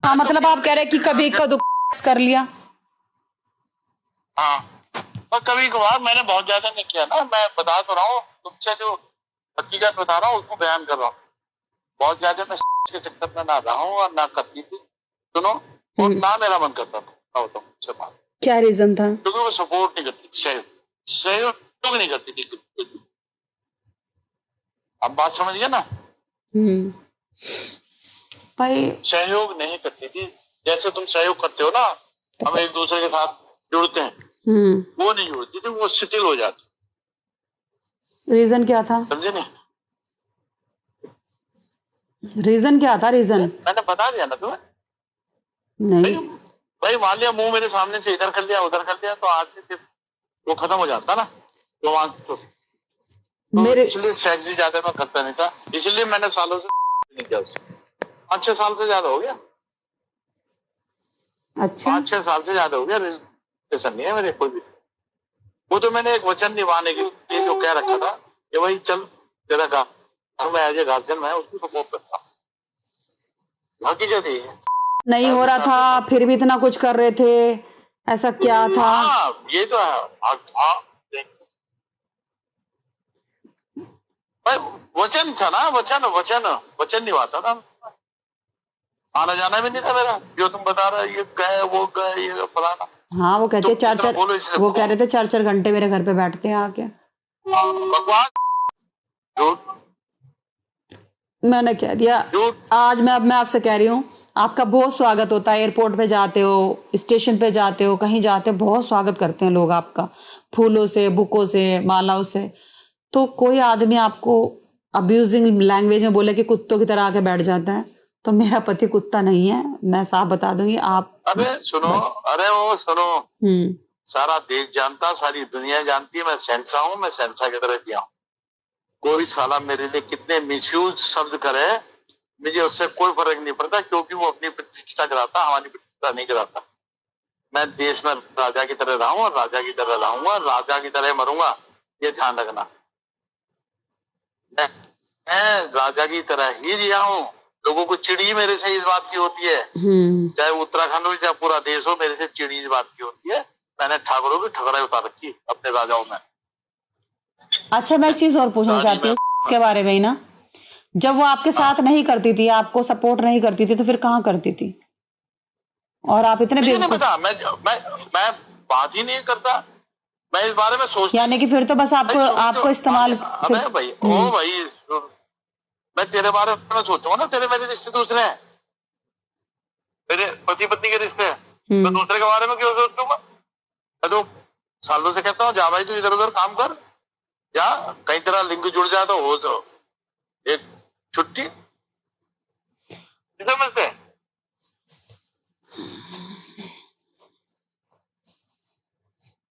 हाँ मतलब आप कह रहे हैं कि कभी कदू कर लिया। हाँ, और कभी कभार मैंने बहुत ज्यादा नहीं किया ना, मैं बता तो रहा हूँ तुमसे, जो हकीकत बता रहा हूँ उसको बयान कर रहा हूँ। बहुत ज्यादा मैं के चक्कर में ना रहा हूँ और ना करती थी, सुनो, और ना मेरा मन करता था मुझसे बात। क्या रीजन था? क्योंकि वो सपोर्ट नहीं करती थी, सहयोग नहीं करती थी। अब बात समझ गए ना? भाई सहयोग नहीं करती थी, जैसे तुम सहयोग करते हो ना, हम एक दूसरे के साथ जुड़ते हैं, वो नहीं जुड़ती थी, वो शिथिल हो जाती। रीजन क्या था? समझे नहीं? रीजन क्या था? रीजन मैंने बता दिया ना तुम्हें। नहीं भाई मान लिया मुंह मेरे सामने से इधर कर लिया उधर कर लिया, तो आज फिर वो खत्म हो जाता ना, तो मेरे इसलिए सेक्स भी ज्यादा मैं करता नहीं था, इसलिए मैंने सालों से नहीं किया उससे। 5-6 साल से ज्यादा हो गया। अच्छा 5-6 साल से ज्यादा हो गया, रिलेशन नहीं है मेरे कोई भी। वो तो मैंने एक वचन निभाने के लिए जो कह रखा था कि भाई चल तेरा घर में एज ए गार्जियन मैं उसको सपोर्ट करता हूँ। हकीकत ये है। नहीं हो रहा था फिर भी इतना कुछ कर रहे थे, ऐसा क्या था? हाँ ये तो है। वचन था ना, वचन वचन वचन निभाता था। आना जाना भी नहीं था मेरा, जो तुम बता रहे ये गए वो गए ये फलाना। हाँ वो कहते वो कह रहे थे 4-4 घंटे मेरे घर पे बैठते हैं आके। बकवास, झूठ। मैंने कह दिया आज मैं आपसे कह रही हूँ, आपका बहुत स्वागत होता है, एयरपोर्ट पे जाते हो, स्टेशन पे जाते हो, कहीं जाते हो, बहुत स्वागत करते हैं लोग आपका, फूलों से, बुकों से, मालाओं से। तो कोई आदमी आपको अब्यूजिंग लैंग्वेज में बोले कि कुत्तों की तरह आके बैठ जाता है, तो मेरा पति कुत्ता नहीं है, मैं साफ बता दूंगी। आप अरे सुनो, अरे वो सुनो, सारा देश जानता, सारी दुनिया जानती है मैं शहंशाह हूँ, मैं शहंशाह की तरह जिया हूँ। कोई साला मेरे लिए कितने मिसयूज शब्द करे, मुझे उससे कोई फर्क नहीं पड़ता, क्योंकि वो अपनी प्रतिष्ठा कराता, हमारी प्रतिष्ठा नहीं कराता। मैं देश में राजा की तरह रहूं और राजा की तरह रहूंगा, राजा की तरह मरूंगा, ये ध्यान रखना। मैं राजा की तरह ही जिया हूँ। लोगों को चिड़ी मेरे से इस बात की होती है, चाहे उत्तराखंड हो चाहे पूरा देश हो, मेरे से चिड़ी इस बात की होती है। मैंने ठाकुरों की ठकराई उतार रखी अपने राजाओं में। अच्छा मैं एक चीज और पूछना चाहती हूँ इसके बारे में ही ना, जब वो आपके साथ नहीं करती थी, आपको सपोर्ट नहीं करती थी, तो फिर कहाँ करती थी? और आप इतने नहीं पता, मैं बात ही नहीं करता, मैं इस बारे में सोच, यानी कि फिर तो बस आपको इस्तेमाल। अबे भाई ओ भाई, मैं तेरे बारे में सोचूंगा ना, तेरे मेरे रिश्ते दूसरे हैं, मेरे पति पत्नी के रिश्ते हैं, मैं दूसरे के बारे में क्यों सोचूंगा? मैं तो सालों से कहता हूँ जा भाई तू इधर उधर काम कर, या कहीं तरह लिंक जुड़ जाए तो हो, तो एक छुट्टी समझते हैं।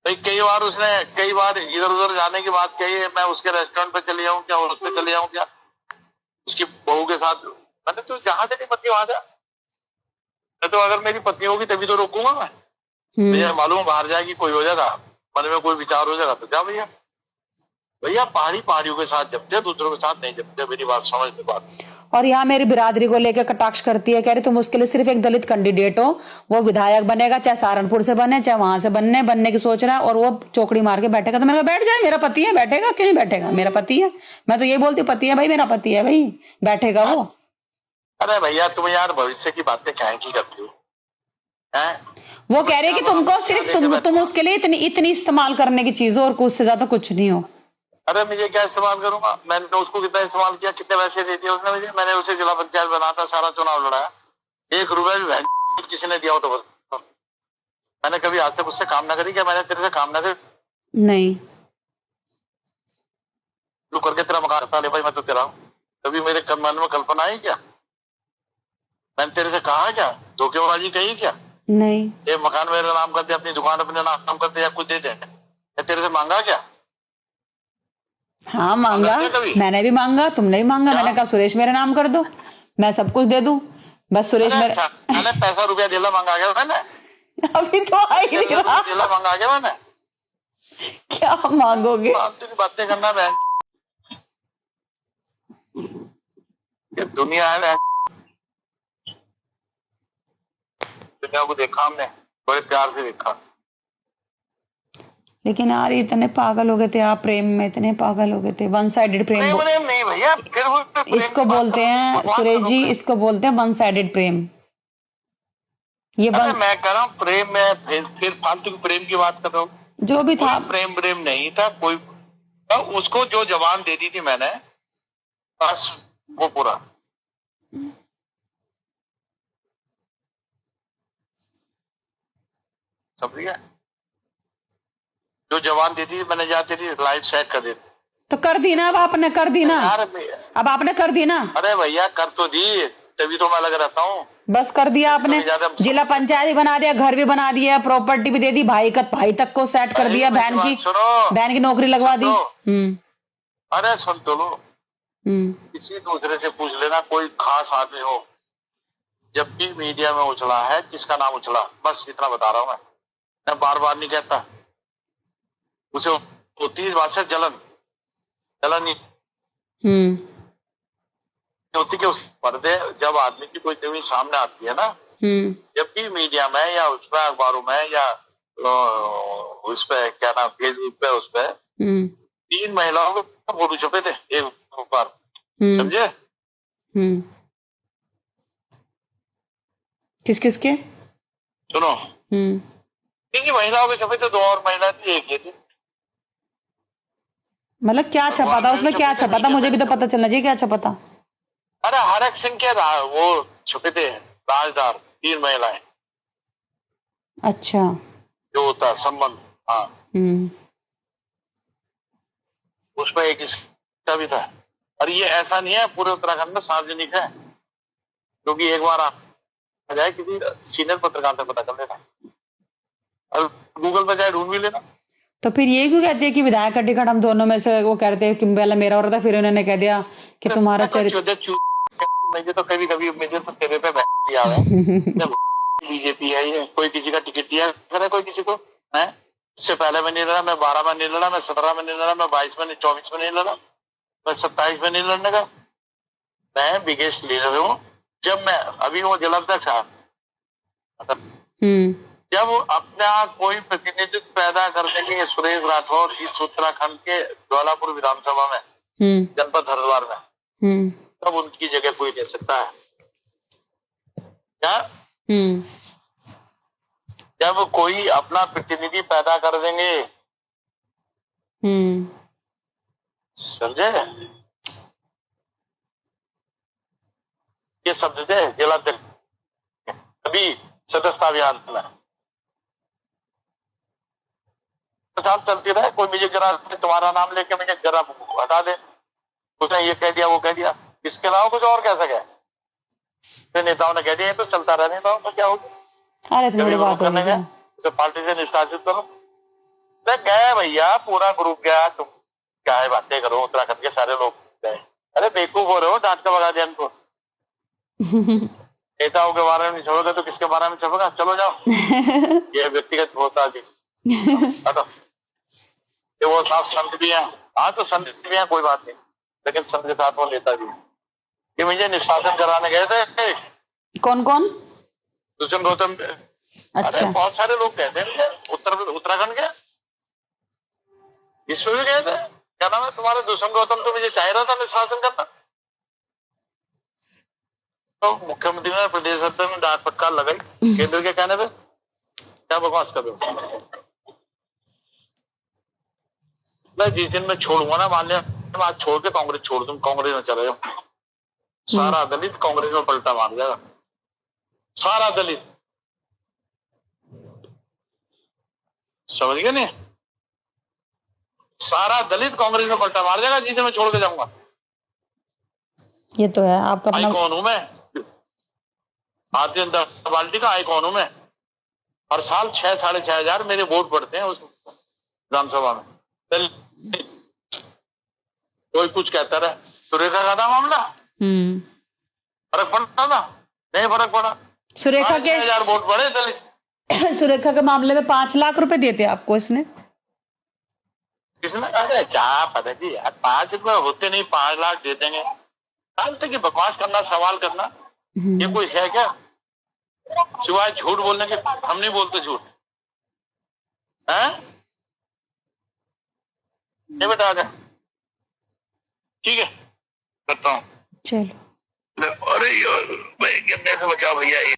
भाई कई बार इधर उधर जाने की बात कही है, मैं उसके रेस्टोरेंट पे चले जाऊं क्या, उस पे चले जाऊं क्या, उसकी बहू के साथ। मैंने तो जहां तेरी पत्नी वहां जा, मैं तो अगर मेरी पत्नी होगी तभी तो रोकूंगा मैं। मुझे मालूम बाहर जाएगी, कोई हो जाएगा मन में कोई विचार हो जाएगा तो जा भैया। भैया पहाड़ियों के साथ जमते हैं, दूसरों के साथ नहीं जमते, मेरी बात समझ लो बात। और यहाँ मेरी बिरादरी को लेकर कटाक्ष करती है, कह रही तुम उसके लिए सिर्फ एक दलित कैंडिडेट हो, वो विधायक बनेगा, चाहे सहारनपुर से बने चाहे वहां से बनने की सोच रहा है, और वो चौकड़ी मार के बैठेगा। तो मैंने कहा बैठ जाए, मेरा पति है, बैठेगा, क्यों नहीं बैठेगा, मेरा पति है। मैं तो ये बोलती हूँ पति है भाई, मेरा पति है भाई, बैठेगा वो। अरे भैया तुम यार भविष्य की बातें क्या की करती हो? वो कह रहे कि तुमको सिर्फ तुम उसके लिए इतनी इस्तेमाल करने की चीज हो, और कुछ से ज्यादा कुछ नहीं हो। अरे मुझे क्या इस्तेमाल करूंगा, मैंने उसको कितना इस्तेमाल किया, कितने पैसे दे दिए उसने मुझे, मैंने उसे जिला पंचायत बनाता, सारा चुनाव लड़ाया, 1 रुपए भी किसी ने दिया हो तो बस। मैंने कभी आज तक उससे काम ना करी क्या? मैंने तेरे से काम ना करी? नहीं तू करके तेरा मकान ले भाई, मैं तो तेरा हूं। कभी मेरे मन में कल्पना आई क्या? मैंने तेरे से कहा क्या, धोखेबाजी कही क्या? नहीं ये मकान मेरे नाम कर दे, अपनी दुकान अपने नाम कर दे, या कुछ दे दे, मैं तेरे से मांगा क्या? हाँ मांगा, मैंने भी मांगा, तुमने भी मांगा। मैंने कहा सुरेश मेरे नाम कर दो, मैं सब कुछ दे दूं, बस सुरेश मैंने पैसा रुपया दिला मांगा गया मैंने? अभी तो आ ही नहीं रहा। दिला मांगा गया मैंने? क्या मांगोगे? फालतू की बातें करना बहन, ये दुनिया है बहन। लड़कियों को देखा हमने, बड़े प्यार से देखा। लेकिन यार इतने पागल हो गए थे आप, प्रेम में इतने पागल हो गए थे, वन साइडेड प्रेम प्रेम नहीं भैया, फिर वो प्रेम इसको बोलते हैं सुरेश जी, इसको बोलते हैं वन साइडेड प्रेम। ये अरे मैं कह रहा हूँ प्रेम में फिर फालतू की प्रेम की बात कर रहा हूँ। जो भी था प्रेम नहीं था कोई, उसको जो जवान दे दी थी मैंने, बस वो पूरा। समझिए, जो जवान देती थी मैंने, जाती थी लाइफ सेट कर देती। तो कर दी ना, अब आपने कर दी ना, अब आपने कर दी ना। अरे भैया कर तो दी, तभी तो मैं लग रहता हूँ। बस कर दिया आपने, जिला पंचायत भी बना दिया, घर भी बना दिया, प्रॉपर्टी भी दे दी, भाई तक को सेट कर दिया, बहन की नौकरी लगवा दी। अरे सुन तो लो, किसी दूसरे से पूछ लेना, कोई खास आदमी हो, जब भी मीडिया में उछला है, किसका नाम उछला, बस इतना बता रहा हूँ मैं बार बार नहीं कहता। उसे होती इस बात से जलन नहीं होती कि उस पर्दे, जब आदमी की कोई कमी सामने आती है ना, जब भी मीडिया में या उस पर अखबारों में या उस पे क्या नाम, फेसबुक पे, उस पे 3 महिलाओं के फोटो छपे थे एक बार, समझे? किस के सुनो, 3 महिलाओं के छपे थे, 2 और महिला थी, एक ये थी। मतलब क्या छपा था उसमें, क्या छपा था, मुझे भी तो पता चलना चाहिए क्या छपा था। अरे हरक सिंह के वो छपे थे राजदार, 3 महिलाएं। अच्छा, जो होता संबंध, हाँ। उसमें एक इसका भी था। और ये ऐसा नहीं है पूरे उत्तराखंड में सार्वजनिक है, क्योंकि एक बार आ जाए किसी सीनियर पत्रकार से पता कर लेना, और गूगल पर जाए ढूंढ भी लेना। तो फिर ये क्यों कहती है कि विधायक का टिकट हम दोनों में से, वो कहते हैं कि पहले मेरा हो रहा था, फिर उन्होंने कह दिया कि तुम्हारा चरित्र। मुझे तो कभी मुझे तो तेरे पे दिया है बीजेपी है ये, कोई किसी का टिकट दिया करे कोई किसी को है? इससे पहले में नहीं लड़ा, मैं 12 में नहीं लड़ा, मैं 17 में नहीं लड़ा, मैं 22 में नहीं, 24 में नहीं लड़ा, मैं 27 में नहीं लड़ने का। मैं बिगेस्ट लीडर हूँ। जब मैं अभी वो जिलाध्यक्ष जब अपना कोई प्रतिनिधित्व पैदा कर देंगे सुरेश राठौर इस उत्तराखंड के ज्वालापुर विधानसभा में, जनपद हरिद्वार में, तब उनकी जगह कोई ले सकता है क्या? जब कोई अपना प्रतिनिधि पैदा कर देंगे, समझे? ये शब्द थे जिलाध्यक्ष अभी सदस्यता अभियान में। चलती रहे, कोई मुझे जरा तुम्हारा नाम लेके मुझे जरा हटा दे, उसने ये कह दिया वो कह दिया, इसके अलावा कुछ और कह सके? फिर नेताओं ने कह दिया ये तो चलता रहे, नेताओं का क्या होगा? अरे करने गए तो पार्टी से निष्कासित करो। गए भैया, पूरा ग्रुप गया, तुम क्या है बातें करो, उत्तराखंड के सारे लोग गए। अरे बेवकूफ हो रहे हो, डांट कर भगा दिया इनको। नेताओं के बारे में नहीं छोड़ोगे तो किसके बारे में छपेगा? चलो जाओ। ये व्यक्तिगत होता जी। ये वो साफ संत भी है, हाँ तो संत भी है, कोई बात नहीं, लेकिन संत के साथ वो लेता भी है। कि मुझे निष्कासन कराने गए थे। कौन कौन? दुष्यंत गौतम। अच्छा। अरे बहुत सारे लोग कहते हैं उत्तराखंड के, इसमें भी गए थे। क्या नाम है तुम्हारा? दुष्यंत गौतम। तो मुझे चाह रहा था निष्कासन करना, तो मुख्यमंत्री ने, प्रदेश अध्यक्ष ने डांट फटकार लगाई केंद्र के कहने पे। क्या बकवास कर रहे हो? मैं जिस दिन में छोड़ूंगा ना, मान लिया मैं आज छोड़ के कांग्रेस छोड़ दूं, कांग्रेस में चला जाऊं, सारा दलित कांग्रेस में पलटा मार जाएगा। सारा दलित, समझ गए नहीं? सारा दलित कांग्रेस में पलटा मार जाएगा जिसे मैं छोड़ के जाऊंगा। ये तो है आपका आइकॉन हूं मैं, भारतीय जनता पार्टी का आइकॉन हूं मैं। हर साल 6,500 मेरे वोट पड़ते हैं उस विधानसभा में। कोई कुछ कहता रहे, सुरेखा का था मामला, फर्क पड़ता था? नहीं फर्क पड़ा। सुरेखा के 6,000 वोट पड़े दलित। सुरेखा के मामले में 5 लाख रुपए देते आपको इसने? किसने? अरे क्या पता जी यार, 5 रुपए होते नहीं, 5 लाख दे देंगे। फालतू की बकवास करना, सवाल करना, ये कोई है क्या? सिवाय झूठ बोलने के हम नहीं बोलते झूठ है। नहीं बेटा आ जा, ठीक है करता हूँ। चलो अरे यार भाई गिरने से बचा भैया ये।